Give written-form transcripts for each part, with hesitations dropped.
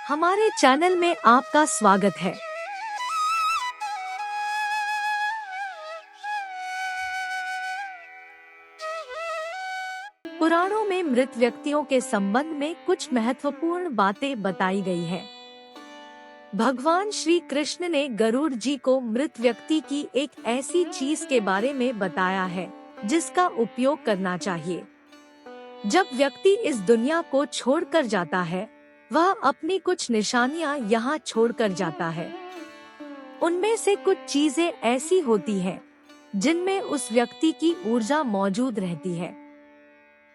हमारे चैनल में आपका स्वागत है। पुराणों में मृत व्यक्तियों के संबंध में कुछ महत्वपूर्ण बातें बताई गई है। भगवान श्री कृष्ण ने गरुड़ जी को मृत व्यक्ति की एक ऐसी चीज के बारे में बताया है जिसका उपयोग करना चाहिए। जब व्यक्ति इस दुनिया को छोड़कर जाता है, वह अपनी कुछ निशानियां यहाँ छोड़कर जाता है। उनमें से कुछ चीजें ऐसी होती हैं जिनमें उस व्यक्ति की ऊर्जा मौजूद रहती है।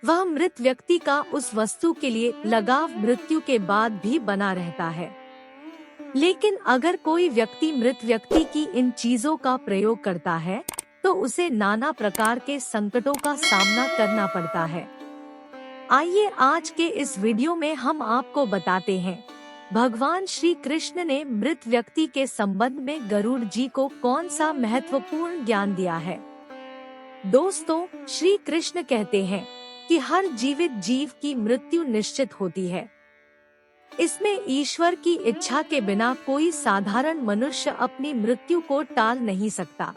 वह मृत व्यक्ति का उस वस्तु के लिए लगाव मृत्यु के बाद भी बना रहता है। लेकिन अगर कोई व्यक्ति मृत व्यक्ति की इन चीजों का प्रयोग करता है तो उसे नाना प्रकार के संकटों का सामना करना पड़ता है। आइए आज के इस वीडियो में हम आपको बताते हैं भगवान श्री कृष्ण ने मृत व्यक्ति के संबंध में गरुड़ जी को कौन सा महत्वपूर्ण ज्ञान दिया है। दोस्तों, श्री कृष्ण कहते हैं कि हर जीवित जीव की मृत्यु निश्चित होती है। इसमें ईश्वर की इच्छा के बिना कोई साधारण मनुष्य अपनी मृत्यु को टाल नहीं सकता।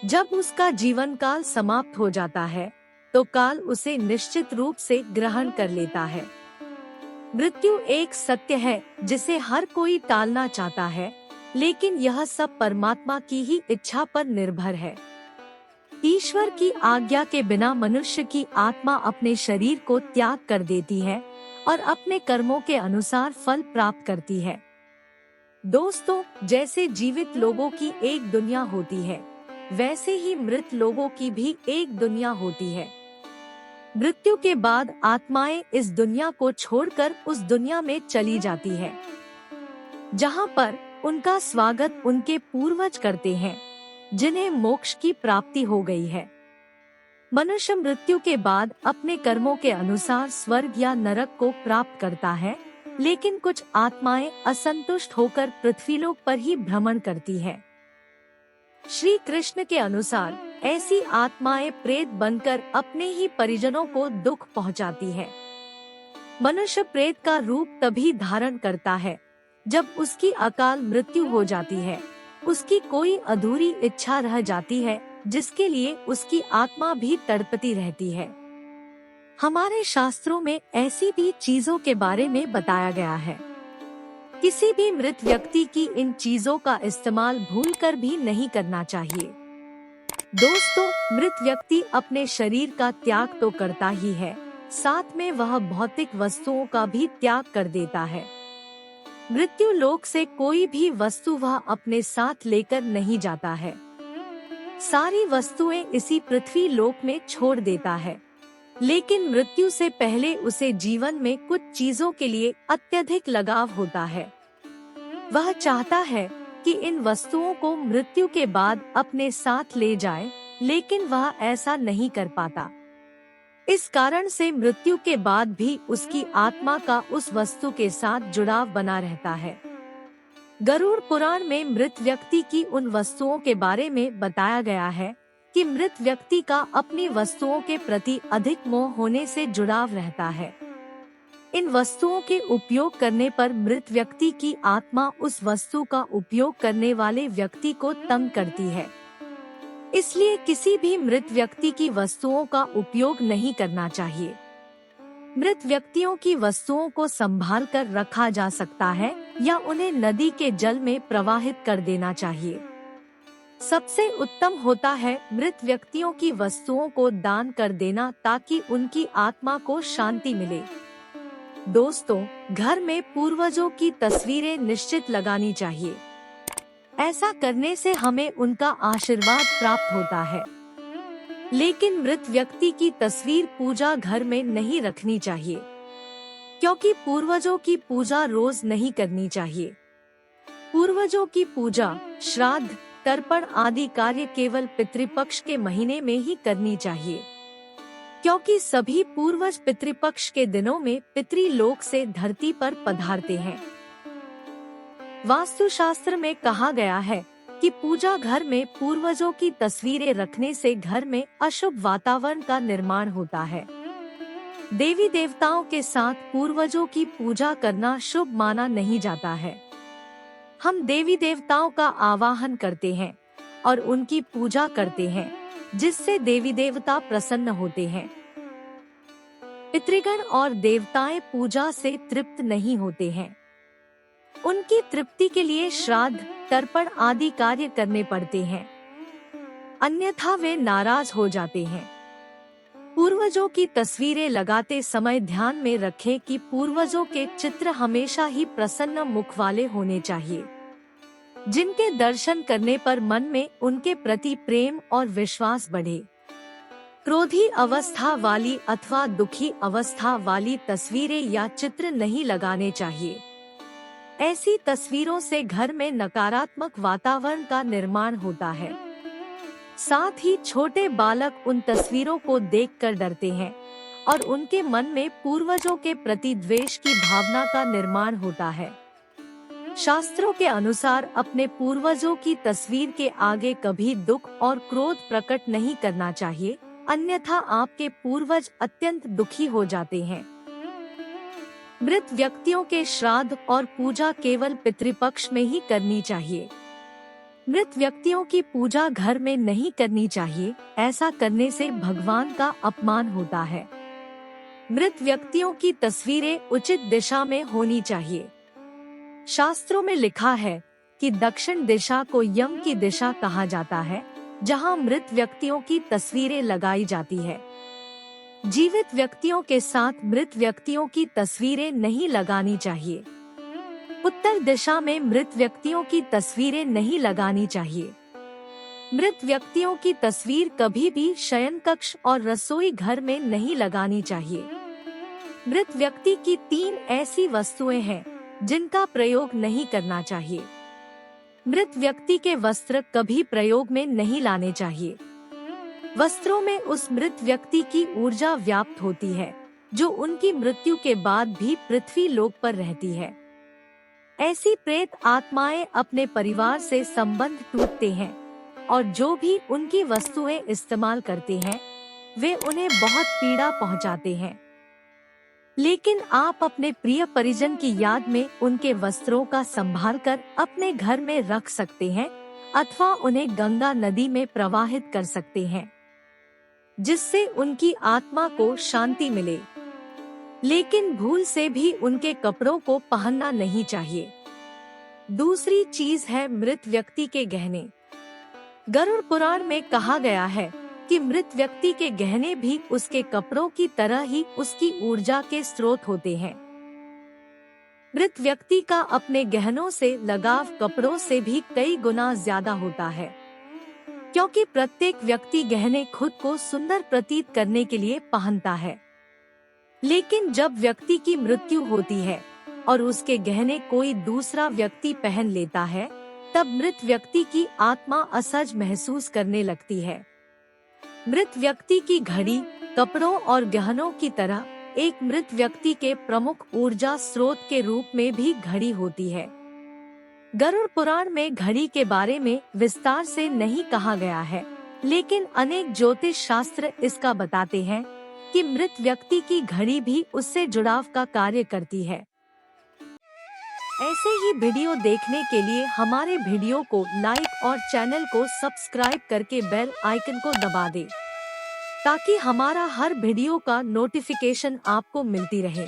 जब उसका जीवन काल समाप्त हो जाता है तो काल उसे निश्चित रूप से ग्रहण कर लेता है। मृत्यु एक सत्य है जिसे हर कोई टालना चाहता है, लेकिन यह सब परमात्मा की ही इच्छा पर निर्भर है। ईश्वर की आज्ञा के बिना मनुष्य की आत्मा अपने शरीर को त्याग कर देती है और अपने कर्मों के अनुसार फल प्राप्त करती है। दोस्तों, जैसे जीवित लोगों की एक दुनिया होती है, वैसे ही मृत लोगों की भी एक दुनिया होती है। मृत्यु के बाद आत्माएं इस दुनिया को छोड़कर उस दुनिया में चली जाती है, जहां पर उनका स्वागत उनके पूर्वज करते हैं, जिन्हें मोक्ष की प्राप्ति हो गई है। मनुष्य मृत्यु के बाद अपने कर्मों के अनुसार स्वर्ग या नरक को प्राप्त करता है, लेकिन कुछ आत्माएं असंतुष्ट होकर पृथ्वीलोक पर ही भ्रमण करती है। श्री कृष्ण के अनुसार ऐसी आत्माएं प्रेत बनकर अपने ही परिजनों को दुख पहुंचाती है। मनुष्य प्रेत का रूप तभी धारण करता है जब उसकी अकाल मृत्यु हो जाती है, उसकी कोई अधूरी इच्छा रह जाती है जिसके लिए उसकी आत्मा भी तड़पती रहती है। हमारे शास्त्रों में ऐसी भी चीजों के बारे में बताया गया है। किसी भी मृत व्यक्ति की इन चीजों का इस्तेमाल भूलकर भी नहीं करना चाहिए। दोस्तों, मृत व्यक्ति अपने शरीर का त्याग तो करता ही है, साथ में वह भौतिक वस्तुओं का भी त्याग कर देता है। मृत्यु लोक से कोई भी वस्तु वह अपने साथ लेकर नहीं जाता है। सारी वस्तुएं इसी पृथ्वी लोक में छोड़ देता है। लेकिन मृत्यु से पहले उसे जीवन में कुछ चीजों के लिए अत्यधिक लगाव होता है। वह चाहता है कि इन वस्तुओं को मृत्यु के बाद अपने साथ ले जाए, लेकिन वह ऐसा नहीं कर पाता। इस कारण से मृत्यु के बाद भी उसकी आत्मा का उस वस्तु के साथ जुड़ाव बना रहता है। गरुड़ पुराण में मृत व्यक्ति की उन वस्तुओं के बारे में बताया गया है कि मृत व्यक्ति का अपनी वस्तुओं के प्रति अधिक मोह होने से जुड़ाव रहता है। इन वस्तुओं के उपयोग करने पर मृत व्यक्ति की आत्मा उस वस्तु का उपयोग करने वाले व्यक्ति को तंग करती है। इसलिए किसी भी मृत व्यक्ति की वस्तुओं का उपयोग नहीं करना चाहिए। मृत व्यक्तियों की वस्तुओं को संभाल कर रखा जा सकता है या उन्हें नदी के जल में प्रवाहित कर देना चाहिए। सबसे उत्तम होता है मृत व्यक्तियों की वस्तुओं को दान कर देना, ताकि उनकी आत्मा को शांति मिले। दोस्तों, घर में पूर्वजों की तस्वीरें निश्चित लगानी चाहिए। ऐसा करने से हमें उनका आशीर्वाद प्राप्त होता है। लेकिन मृत व्यक्ति की तस्वीर पूजा घर में नहीं रखनी चाहिए, क्योंकि पूर्वजों की पूजा रोज नहीं करनी चाहिए। पूर्वजों की पूजा, श्राद्ध, तर्पण आदि कार्य केवल पितृपक्ष के महीने में ही करनी चाहिए, क्योंकि सभी पूर्वज पितृपक्ष के दिनों में पितृलोक से धरती पर पधारते हैं। वास्तुशास्त्र में कहा गया है कि पूजा घर में पूर्वजों की तस्वीरें रखने से घर में अशुभ वातावरण का निर्माण होता है। देवी देवताओं के साथ पूर्वजों की पूजा करना शुभ माना नहीं जाता है। हम देवी देवताओं का आवाहन करते हैं और उनकी पूजा करते हैं, जिससे देवी देवता प्रसन्न होते हैं। पितृगण और देवताएं पूजा से तृप्त नहीं होते हैं। उनकी तृप्ति के लिए श्राद्ध, तर्पण आदि कार्य करने पड़ते हैं, अन्यथा वे नाराज हो जाते हैं। पूर्वजों की तस्वीरें लगाते समय ध्यान में रखें कि पूर्वजों के चित्र हमेशा ही प्रसन्न मुख वाले होने चाहिए, जिनके दर्शन करने पर मन में उनके प्रति प्रेम और विश्वास बढ़े। क्रोधी अवस्था वाली अथवा दुखी अवस्था वाली तस्वीरें या चित्र नहीं लगाने चाहिए। ऐसी तस्वीरों से घर में नकारात्मक वातावरण का निर्माण होता है। साथ ही छोटे बालक उन तस्वीरों को देखकर डरते हैं और उनके मन में पूर्वजों के प्रति द्वेष की भावना का निर्माण होता है। शास्त्रों के अनुसार अपने पूर्वजों की तस्वीर के आगे कभी दुख और क्रोध प्रकट नहीं करना चाहिए, अन्यथा आपके पूर्वज अत्यंत दुखी हो जाते हैं। मृत व्यक्तियों के श्राद्ध और पूजा केवल पितृपक्ष में ही करनी चाहिए। मृत व्यक्तियों की पूजा घर में नहीं करनी चाहिए, ऐसा करने से भगवान का अपमान होता है। मृत व्यक्तियों की तस्वीरें उचित दिशा में होनी चाहिए। शास्त्रों में लिखा है कि दक्षिण दिशा को यम की दिशा कहा जाता है, जहां मृत व्यक्तियों की तस्वीरें लगाई जाती है। जीवित व्यक्तियों के साथ मृत व्यक्तियों की तस्वीरें नहीं लगानी चाहिए। उत्तर दिशा में मृत व्यक्तियों की तस्वीरें नहीं लगानी चाहिए। मृत व्यक्तियों की तस्वीर कभी भी शयन कक्ष और रसोई घर में नहीं लगानी चाहिए। मृत व्यक्ति की 3 ऐसी वस्तुएं हैं जिनका प्रयोग नहीं करना चाहिए। मृत व्यक्ति के वस्त्र कभी प्रयोग में नहीं लाने चाहिए। वस्त्रों में उस मृत व्यक्ति की ऊर्जा व्याप्त होती है, जो उनकी मृत्यु के बाद भी पृथ्वी लोक पर रहती है। ऐसी प्रेत आत्माएं अपने परिवार से संबंध टूटते हैं और जो भी उनकी वस्तुएं इस्तेमाल करते हैं, वे उन्हें बहुत पीड़ा पहुंचाते हैं। लेकिन आप अपने प्रिय परिजन की याद में उनके वस्त्रों का संभाल कर अपने घर में रख सकते हैं अथवा उन्हें गंगा नदी में प्रवाहित कर सकते हैं, जिससे उनकी आत्मा को शांति मिले। लेकिन भूल से भी उनके कपड़ों को पहनना नहीं चाहिए। दूसरी चीज है मृत व्यक्ति के गहने। गरुड़ पुराण में कहा गया है कि मृत व्यक्ति के गहने भी उसके कपड़ों की तरह ही उसकी ऊर्जा के स्रोत होते हैं। मृत व्यक्ति का अपने गहनों से लगाव कपड़ों से भी कई गुना ज्यादा होता है, क्योंकि प्रत्येक व्यक्ति गहने खुद को सुंदर प्रतीत करने के लिए पहनता है। लेकिन जब व्यक्ति की मृत्यु होती है और उसके गहने कोई दूसरा व्यक्ति पहन लेता है, तब मृत व्यक्ति की आत्मा असहज महसूस करने लगती है। मृत व्यक्ति की घड़ी, कपड़ों और गहनों की तरह एक मृत व्यक्ति के प्रमुख ऊर्जा स्रोत के रूप में भी घड़ी होती है। गरुड़ पुराण में घड़ी के बारे में विस्तार से नहीं कहा गया है, लेकिन अनेक ज्योतिष शास्त्र इसका बताते हैं कि मृत व्यक्ति की घड़ी भी उससे जुड़ाव का कार्य करती है। ऐसे ही वीडियो देखने के लिए हमारे वीडियो को लाइक और चैनल को सब्सक्राइब करके बेल आइकन को दबा दें, ताकि हमारा हर वीडियो का नोटिफिकेशन आपको मिलती रहे।